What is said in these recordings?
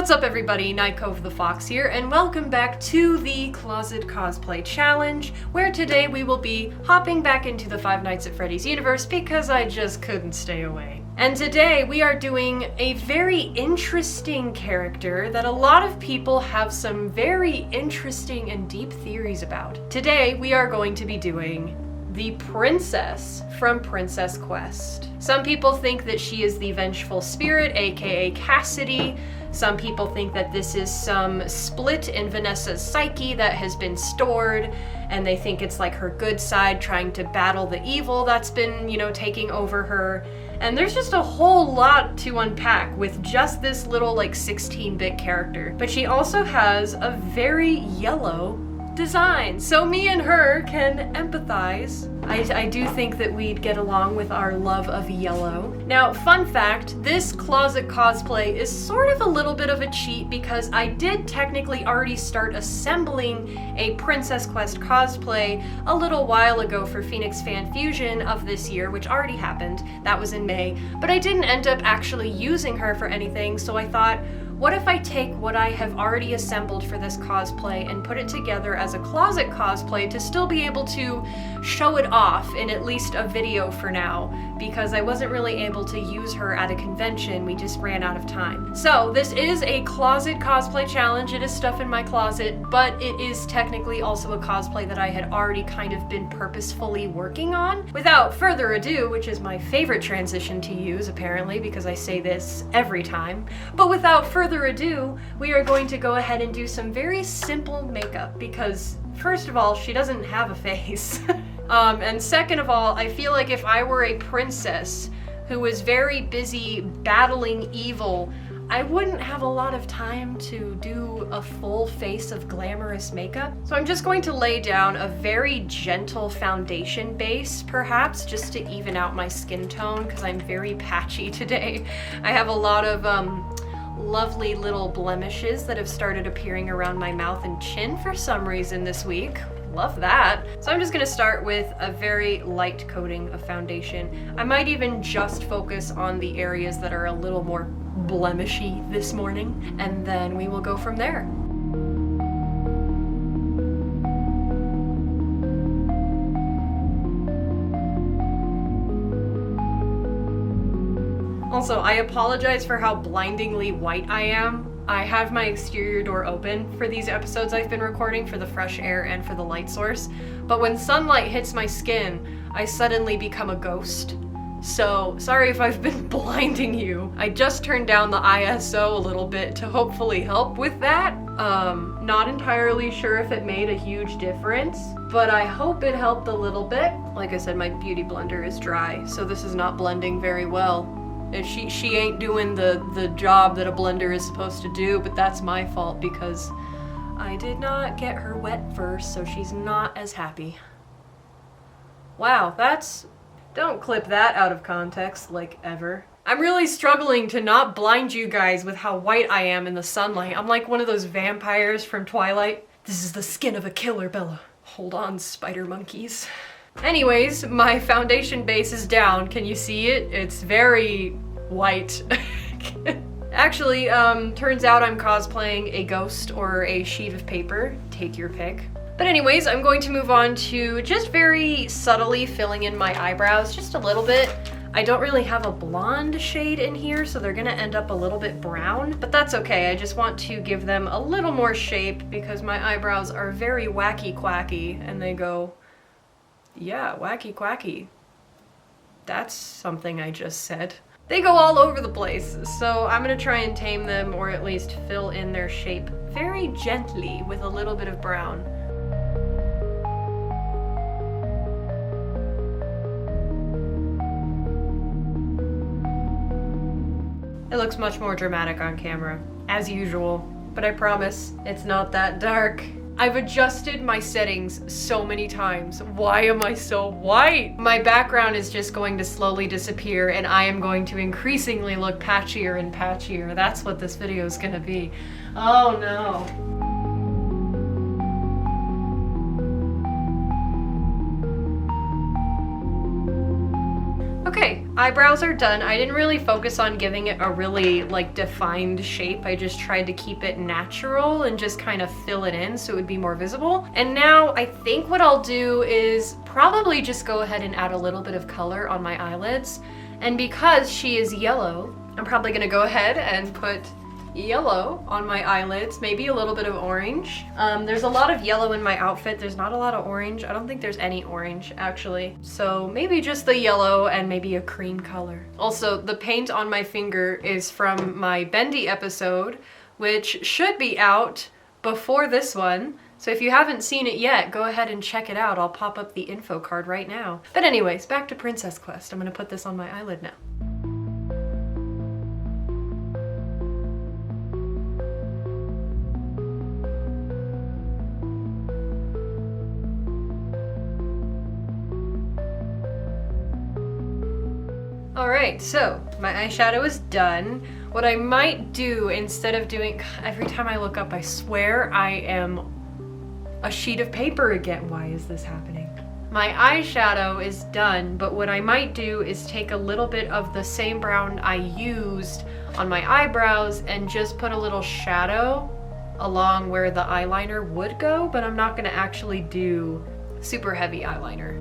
What's up everybody, Nightcove the Fox here, and welcome back to the Closet Cosplay Challenge, where today we will be hopping back into the Five Nights at Freddy's universe because I just couldn't stay away. And today we are doing a very interesting character that a lot of people have some very interesting and deep theories about. Today we are going to be doing the princess from Princess Quest. Some people think that she is the vengeful spirit, aka Cassidy. Some people think that this is some split in Vanessa's psyche that has been stored, and they think it's like her good side trying to battle the evil that's been, taking over her. And there's just a whole lot to unpack with just this little 16-bit character. But she also has a very yellow design, so me and her can empathize. I do think that we'd get along with our love of yellow. Now, fun fact, this Closet Cosplay is sort of a little bit of a cheat because I did technically already start assembling a Princess Quest cosplay a little while ago for Phoenix Fan Fusion of this year, which already happened. That was in May, but I didn't end up actually using her for anything, so I thought, what if I take what I have already assembled for this cosplay and put it together as a closet cosplay to still be able to show it off in at least a video for now, because I wasn't really able to use her at a convention, we just ran out of time. So this is a closet cosplay challenge, it is stuff in my closet, but it is technically also a cosplay that I had already kind of been purposefully working on. Without further ado, which is my favorite transition to use apparently, because I say this every time, but without further ado, we are going to go ahead and do some very simple makeup because, first of all, she doesn't have a face. And second of all, I feel like if I were a princess who was very busy battling evil, I wouldn't have a lot of time to do a full face of glamorous makeup. So I'm just going to lay down a very gentle foundation base, perhaps, just to even out my skin tone, because I'm very patchy today. I have a lot of, lovely little blemishes that have started appearing around my mouth and chin for some reason this week. Love that. So I'm just gonna start with a very light coating of foundation. I might even just focus on the areas that are a little more blemishy this morning, and then we will go from there. Also, I apologize for how blindingly white I am. I have my exterior door open for these episodes I've been recording for the fresh air and for the light source, but when sunlight hits my skin, I suddenly become a ghost. So, sorry if I've been blinding you. I just turned down the ISO a little bit to hopefully help with that. Not entirely sure if it made a huge difference, but I hope it helped a little bit. Like I said, my beauty blender is dry, so this is not blending very well. She ain't doing the job that a blender is supposed to do, but that's my fault because I did not get her wet first, so she's not as happy. Wow, don't clip that out of context, like ever. I'm really struggling to not blind you guys with how white I am in the sunlight. I'm like one of those vampires from Twilight. This is the skin of a killer, Bella. Hold on, spider monkeys. Anyways, my foundation base is down. Can you see it? It's very white. Actually, turns out I'm cosplaying a ghost or a sheet of paper. Take your pick. But anyways, I'm going to move on to just very subtly filling in my eyebrows just a little bit. I don't really have a blonde shade in here, so they're gonna end up a little bit brown, but that's okay. I just want to give them a little more shape because my eyebrows are very wacky quacky and they go, yeah, wacky quacky. That's something I just said. They go all over the place, so I'm gonna try and tame them or at least fill in their shape very gently with a little bit of brown. It looks much more dramatic on camera, as usual, but I promise it's not that dark. I've adjusted my settings so many times. Why am I so white? My background is just going to slowly disappear and I am going to increasingly look patchier and patchier. That's what this video is gonna be. Oh no. Okay, eyebrows are done. I didn't really focus on giving it a really like defined shape. I just tried to keep it natural and just kind of fill it in so it would be more visible. And now I think what I'll do is probably just go ahead and add a little bit of color on my eyelids. And because she is yellow, I'm probably gonna go ahead and put yellow on my eyelids, maybe a little bit of orange. There's a lot of yellow in my outfit. There's not a lot of orange. I don't think there's any orange actually. So maybe just the yellow and maybe a cream color. Also, the paint on my finger is from my Bendy episode, which should be out before this one. So if you haven't seen it yet, go ahead and check it out. I'll pop up the info card right now. But anyways, back to Princess Quest. I'm gonna put this on my eyelid now. Alright, so my eyeshadow is done. What I might do instead of doing, every time I look up I swear I am a sheet of paper again. Why is this happening? My eyeshadow is done, but what I might do is take a little bit of the same brown I used on my eyebrows and just put a little shadow along where the eyeliner would go, but I'm not gonna actually do super heavy eyeliner.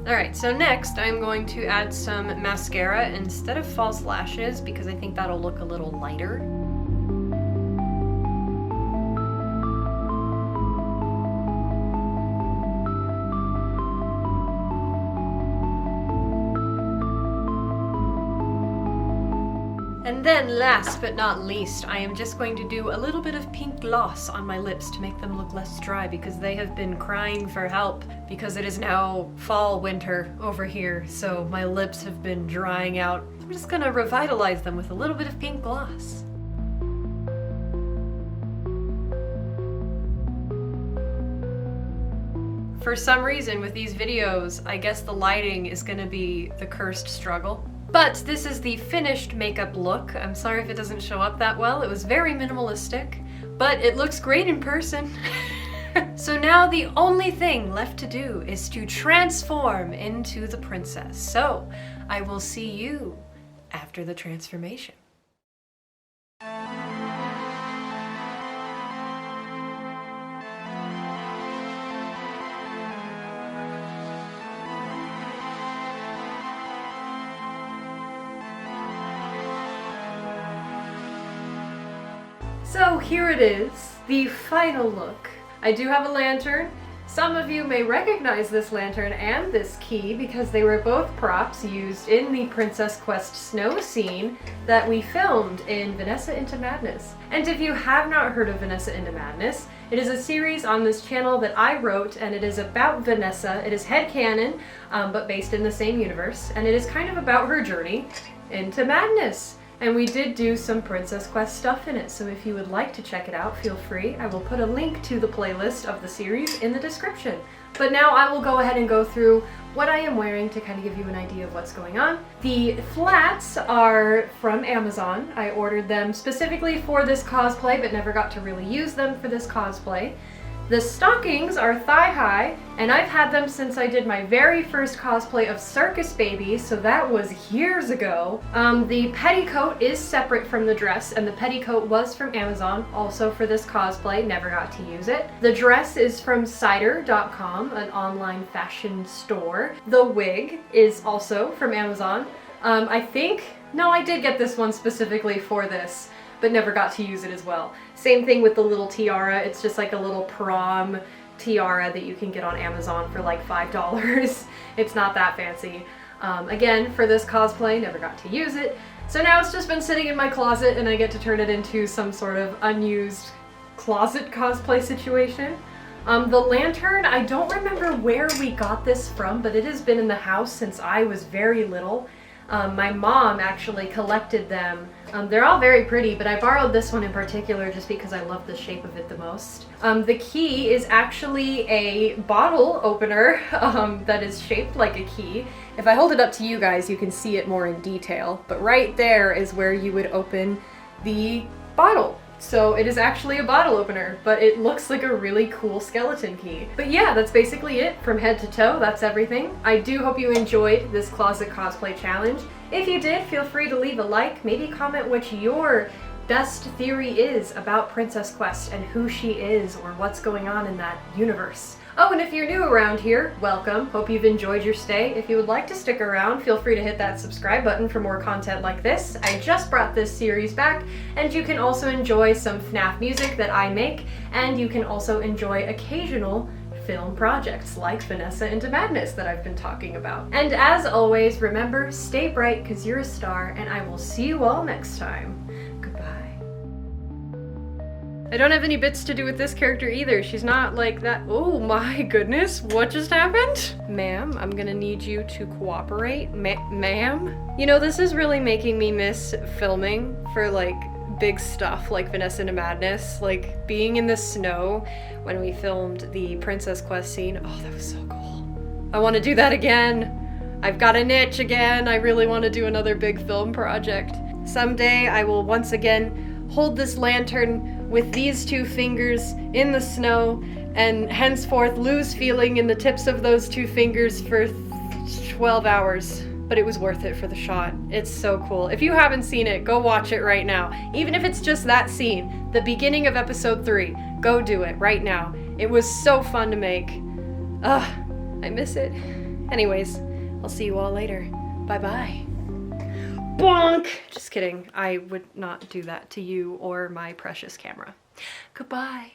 Alright, so next I'm going to add some mascara instead of false lashes because I think that'll look a little lighter. And then last but not least, I am just going to do a little bit of pink gloss on my lips to make them look less dry because they have been crying for help because it is now fall winter over here, so my lips have been drying out. I'm just gonna revitalize them with a little bit of pink gloss. For some reason with these videos, I guess the lighting is gonna be the cursed struggle. But this is the finished makeup look. I'm sorry if it doesn't show up that well. It was very minimalistic, but it looks great in person. So now the only thing left to do is to transform into the princess. So I will see you after the transformation. So here it is, the final look. I do have a lantern. Some of you may recognize this lantern and this key because they were both props used in the Princess Quest snow scene that we filmed in Vanessa Into Madness. And if you have not heard of Vanessa Into Madness, it is a series on this channel that I wrote, and it is about Vanessa. It is headcanon, but based in the same universe, and it is kind of about her journey into madness. And we did do some Princess Quest stuff in it, so if you would like to check it out, feel free. I will put a link to the playlist of the series in the description. But now I will go ahead and go through what I am wearing to kind of give you an idea of what's going on. The flats are from Amazon. I ordered them specifically for this cosplay, but never got to really use them for this cosplay. The stockings are thigh-high, and I've had them since I did my very first cosplay of Circus Baby, so that was years ago. The petticoat is separate from the dress, and the petticoat was from Amazon, also for this cosplay, never got to use it. The dress is from cider.com, an online fashion store. The wig is also from Amazon. I did get this one specifically for this, but never got to use it as well. Same thing with the little tiara. It's just like a little prom tiara that you can get on Amazon for like $5. It's not that fancy. Again, for this cosplay, never got to use it. So now it's just been sitting in my closet and I get to turn it into some sort of unused closet cosplay situation. The lantern, I don't remember where we got this from, but it has been in the house since I was very little. My mom actually collected them. They're all very pretty, but I borrowed this one in particular just because I love the shape of it the most. The key is actually a bottle opener that is shaped like a key. If I hold it up to you guys, you can see it more in detail, but right there is where you would open the bottle. So it is actually a bottle opener, but it looks like a really cool skeleton key. But yeah, that's basically it from head to toe. That's everything. I do hope you enjoyed this closet cosplay challenge. If you did, feel free to leave a like, maybe comment what your best theory is about Princess Quest and who she is or what's going on in that universe. Oh, and if you're new around here, welcome. Hope you've enjoyed your stay. If you would like to stick around, feel free to hit that subscribe button for more content like this. I just brought this series back, and you can also enjoy some FNAF music that I make, and you can also enjoy occasional film projects like Vanessa into Madness that I've been talking about. And as always, remember, stay bright because you're a star, and I will see you all next time. I don't have any bits to do with this character either. She's not like that. Oh my goodness, what just happened? Ma'am, I'm gonna need you to cooperate. Ma'am? You know, this is really making me miss filming for like big stuff like Vanessa into Madness. Like being in the snow when we filmed the Princess Quest scene. Oh, that was so cool. I wanna do that again. I've got an itch again. I really wanna do another big film project. Someday I will once again hold this lantern with these two fingers in the snow and henceforth lose feeling in the tips of those two fingers for 12 hours. But it was worth it for the shot. It's so cool. If you haven't seen it, go watch it right now. Even if it's just that scene, the beginning of episode 3, go do it right now. It was so fun to make. Ugh, I miss it. Anyways, I'll see you all later. Bye-bye. Bonk! Just kidding. I would not do that to you or my precious camera. Goodbye.